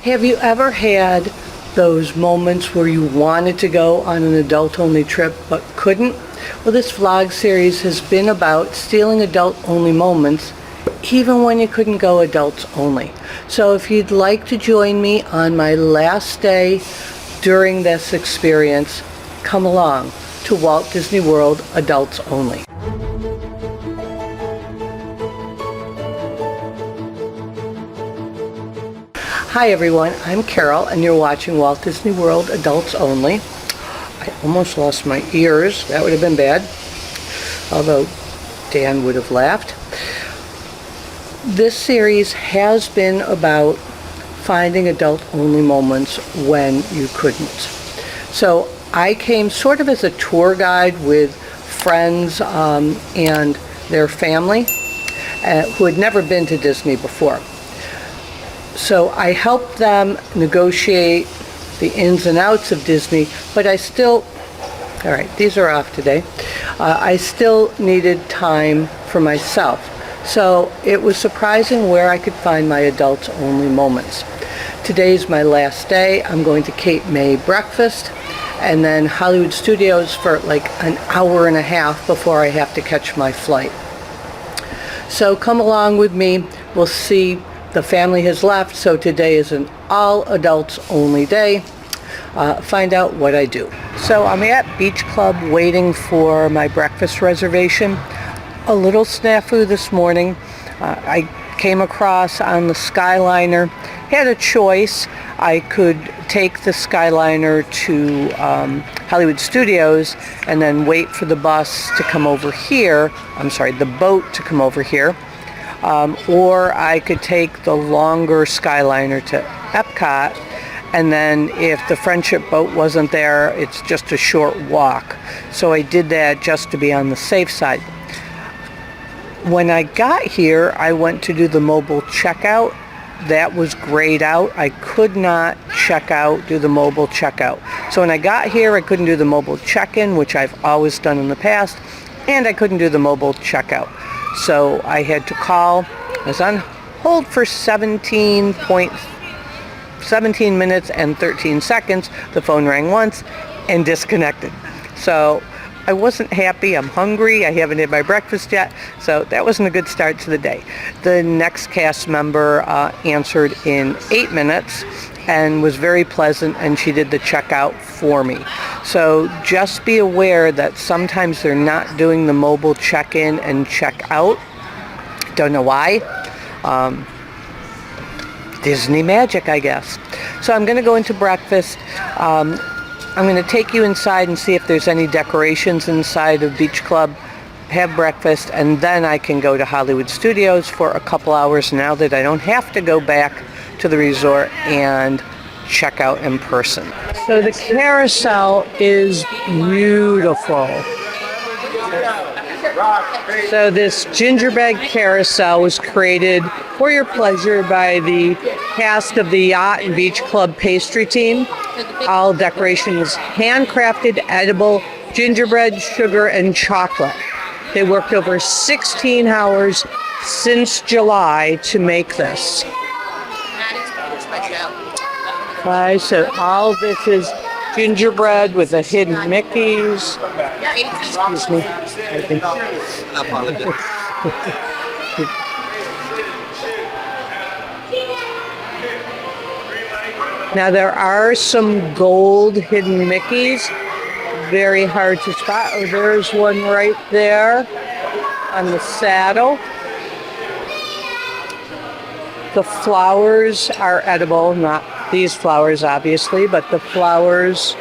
Have you ever had those moments where you wanted to go on an adult-only trip but couldn't? Well, this vlog series has been about stealing adult-only moments even when you couldn't go adults only. So if you'd like to join me on my last day during this experience, come along to Walt Disney World Adults Only. Hi everyone, I'm Carol and you're watching Walt Disney World Adults Only. I almost lost my ears. That would have been bad, although Dan would have laughed. This series has been about finding adult-only moments when you couldn't. So I came sort of as a tour guide with friends and their family who had never been to Disney before. So I helped them negotiate the ins and outs of Disney, but I still, all right, these are off today. I still needed time for myself. So it was surprising where I could find my adults only moments. Today's my last day. I'm going to Cape May breakfast and then Hollywood Studios for like an hour and a half before I have to catch my flight. So come along with me. We'll see. The family has left, so today is an all adults only day. Find out what I do. So I'm at Beach Club waiting for my breakfast reservation. A little snafu this morning. I came across on the Skyliner, had a choice. I could take the Skyliner to Hollywood Studios and then wait for the bus to come over here. I'm sorry, the boat to come over here. Or I could take the longer Skyliner to Epcot, and then if the Friendship boat wasn't there, it's just a short walk. So I did that just to be on the safe side. When I got here, I went to do the mobile checkout. That was grayed out. I could not do the mobile checkout. So when I got here, I couldn't do the mobile check-in, which I've always done in the past, and I couldn't do the mobile checkout. So I had to call. I was on hold for 17 minutes and 13 seconds. The phone rang once and disconnected. So I wasn't happy. I'm hungry. I haven't had my breakfast yet. So that wasn't a good start to the day. The next cast member answered in 8 minutes and was very pleasant, and she did the checkout for me. So just be aware that sometimes they're not doing the mobile check-in and check-out. Don't know why. Disney magic, I guess. So I'm going to go into breakfast. I'm going to take you inside and see if there's any decorations inside of Beach Club, have breakfast, and then I can go to Hollywood Studios for a couple hours now that I don't have to go back to the resort and check out in person. So the carousel is beautiful. So this gingerbread carousel was created for your pleasure by the cast of the Yacht and Beach Club pastry team. All decorations handcrafted, edible, gingerbread, sugar, and chocolate. They worked over 16 hours since July to make this. So all this is gingerbread with the hidden Mickeys. Excuse me. Now there are some gold hidden Mickeys. Very hard to spot. Oh, there's one right there on the saddle. The flowers are edible, not these flowers obviously, but the flowers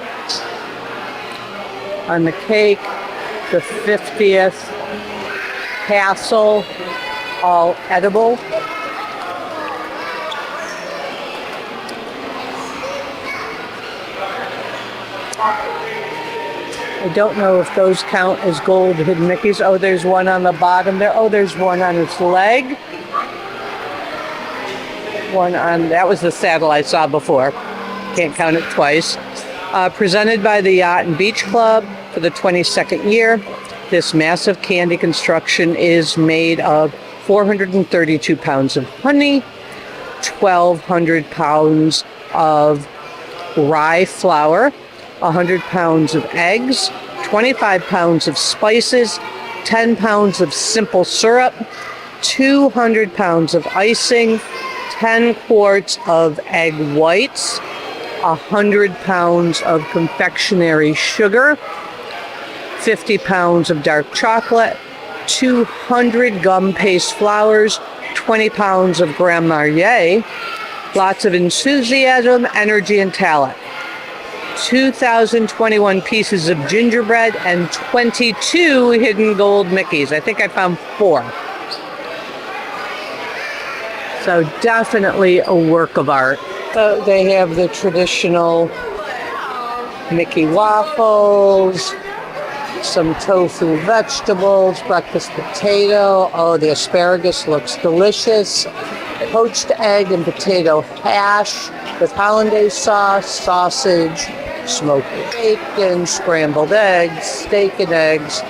on the cake, the 50th tassel, all edible. I don't know if those count as gold hidden Mickeys. Oh, there's one on the bottom there. Oh, there's one on its leg. One on, that was the saddle I saw before. Can't count it twice. Presented by the Yacht and Beach Club for the 22nd year. This massive candy construction is made of 432 pounds of honey, 1,200 pounds of rye flour, 100 pounds of eggs, 25 pounds of spices, 10 pounds of simple syrup, 200 pounds of icing, 10 quarts of egg whites, 100 pounds of confectionery sugar, 50 pounds of dark chocolate, 200 gum paste flours, 20 pounds of Grand Marnier, lots of enthusiasm, energy, and talent. 2,021 pieces of gingerbread and 22 hidden gold Mickeys. I think I found 4. So definitely a work of art. So they have the traditional Mickey waffles, some tofu vegetables, breakfast potato. Oh, the asparagus looks delicious. Poached egg and potato hash with hollandaise sauce, sausage, smoked bacon, scrambled eggs, steak and eggs,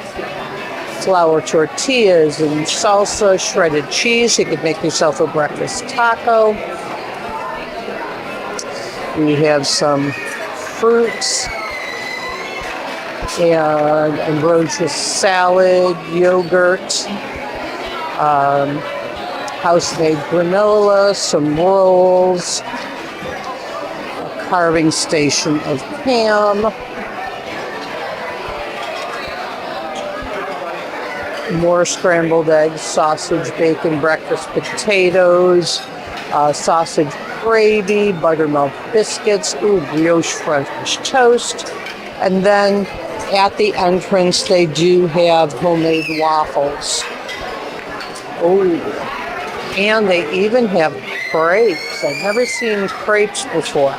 flour tortillas and salsa, shredded cheese. You could make yourself a breakfast taco. We have some fruits and ambrosia salad, yogurt, house-made granola, some rolls, a carving station of ham, more scrambled eggs, sausage, bacon, breakfast potatoes, sausage gravy, buttermilk biscuits, brioche French toast, and then at the entrance they do have homemade waffles. And they even have crepes. I've never seen crepes before.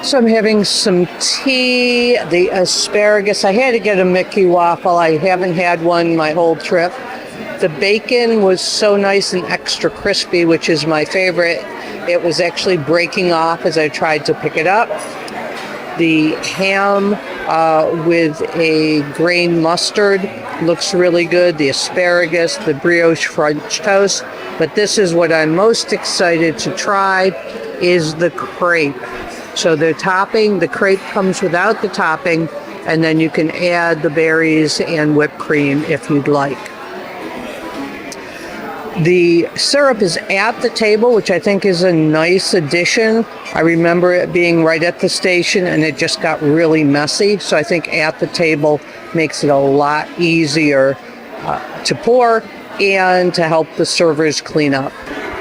So I'm having some tea, the asparagus. I had to get a Mickey waffle. I haven't had one my whole trip. The bacon was so nice and extra crispy, which is my favorite. It was actually breaking off as I tried to pick it up. The ham with a grain mustard looks really good. The asparagus, the brioche French toast. But this is what I'm most excited to try, is the crepe. So the topping, the crepe comes without the topping, and then you can add the berries and whipped cream if you'd like. The syrup is at the table, which I think is a nice addition. I remember it being right at the station and it just got really messy. So I think at the table makes it a lot easier to pour and to help the servers clean up.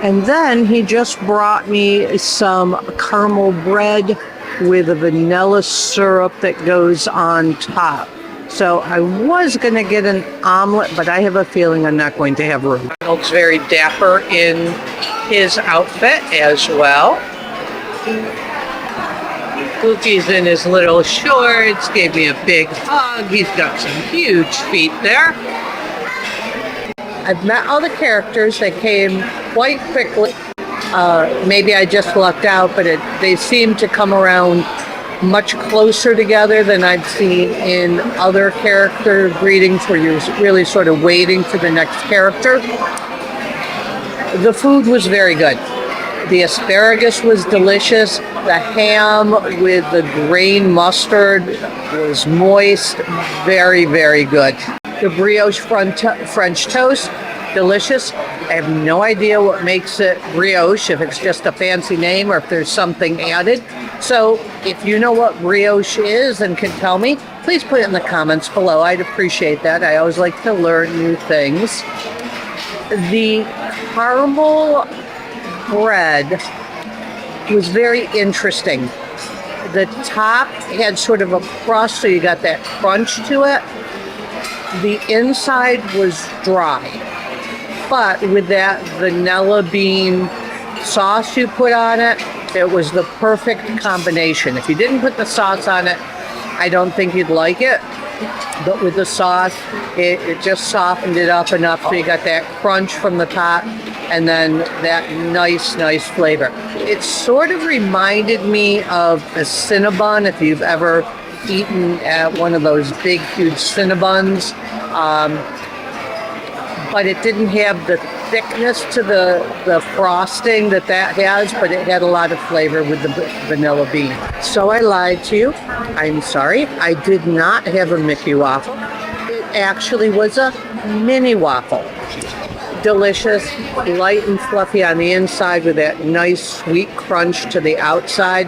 And then he just brought me some caramel bread with a vanilla syrup that goes on top. So I was going to get an omelet, but I have a feeling I'm not going to have room. He looks very dapper in his outfit as well. Goofy's in his little shorts, gave me a big hug. He's got some huge feet there. I've met all the characters. They came quite quickly. Maybe I just lucked out, but they seem to come around much closer together than I've seen in other character greetings where you're really sort of waiting for the next character. The food was very good. The asparagus was delicious. The ham with the grain mustard was moist. Very, very good. The brioche French toast, delicious. I have no idea what makes it brioche, if it's just a fancy name or if there's something added. So if you know what brioche is and can tell me, please put it in the comments below. I'd appreciate that. I always like to learn new things. The caramel bread was very interesting. The top had sort of a crust, so you got that crunch to it. The inside was dry, but with that vanilla bean sauce you put on it, it was the perfect combination. If you didn't put the sauce on it, I don't think you'd like it. But with the sauce, it just softened it up enough so you got that crunch from the top and then that nice flavor. It sort of reminded me of a Cinnabon, if you've ever eaten at one of those big, huge Cinnabons. But it didn't have the thickness to the frosting that has, but it had a lot of flavor with the vanilla bean. So I lied to you. I'm sorry. I did not have a Mickey waffle. It actually was a mini waffle. Delicious, light and fluffy on the inside with that nice sweet crunch to the outside.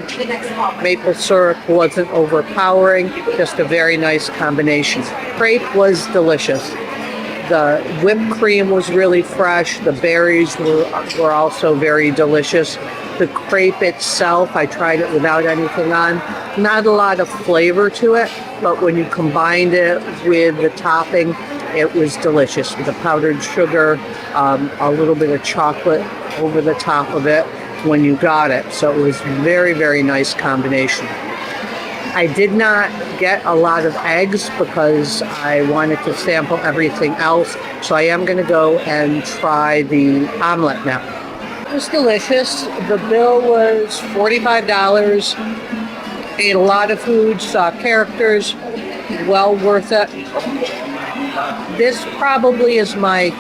Maple syrup wasn't overpowering, just a very nice combination. Crepe was delicious. The whipped cream was really fresh. The berries were also very delicious. The crepe itself, I tried it without anything on. Not a lot of flavor to it, but when you combined it with the topping, it was delicious with the powdered sugar, a little bit of chocolate over the top of it when you got it. So it was very, very nice combination. I did not get a lot of eggs because I wanted to sample everything else. So I am going to go and try the omelet now. It was delicious. The bill was $45. Ate a lot of food, saw characters, well worth it. This probably is my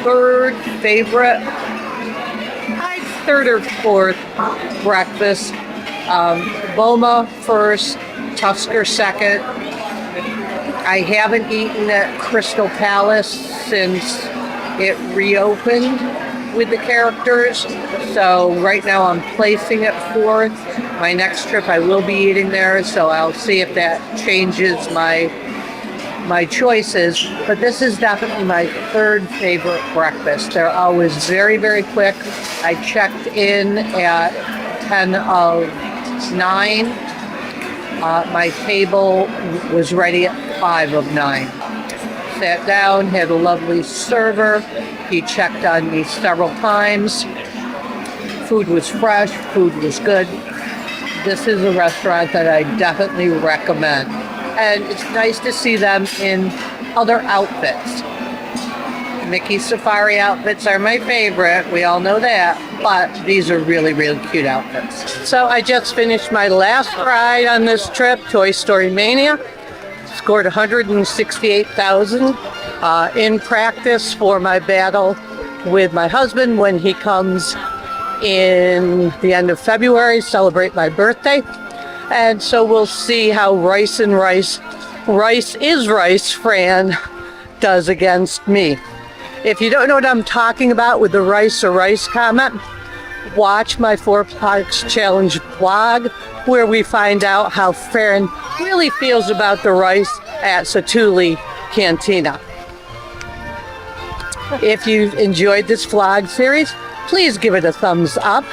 third favorite, third or fourth breakfast. Boma first, Tusker second. I haven't eaten at Crystal Palace since it reopened with the characters. So right now I'm placing it fourth. My next trip I will be eating there, so I'll see if that changes my choices, but this is definitely my third favorite breakfast. They're always very, very quick. I checked in at 10 of 9. My table was ready at 5 of 9. Sat down, had a lovely server. He checked on me several times. Food was fresh, food was good. This is a restaurant that I definitely recommend. And it's nice to see them in other outfits. Mickey Safari outfits are my favorite, we all know that, but these are really, really cute outfits. So I just finished my last ride on this trip, Toy Story Mania. Scored 168,000 in practice for my battle with my husband when he comes in the end of February, celebrate my birthday. And so we'll see how Rice is Rice Fran does against me. If you don't know what I'm talking about with the rice or rice comment, watch my 4 Parks Challenge vlog where we find out how Fran really feels about the rice at Satuli Cantina. If you've enjoyed this vlog series, please give it a thumbs up.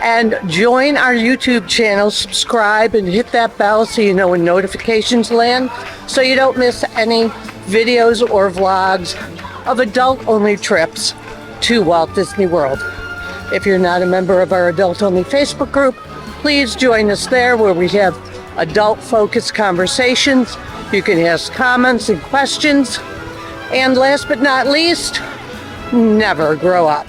And join our YouTube channel, subscribe, and hit that bell so you know when notifications land, so you don't miss any videos or vlogs of adult-only trips to Walt Disney World. If you're not a member of our adult-only Facebook group, please join us there where we have adult-focused conversations. You can ask comments and questions. And last but not least, never grow up.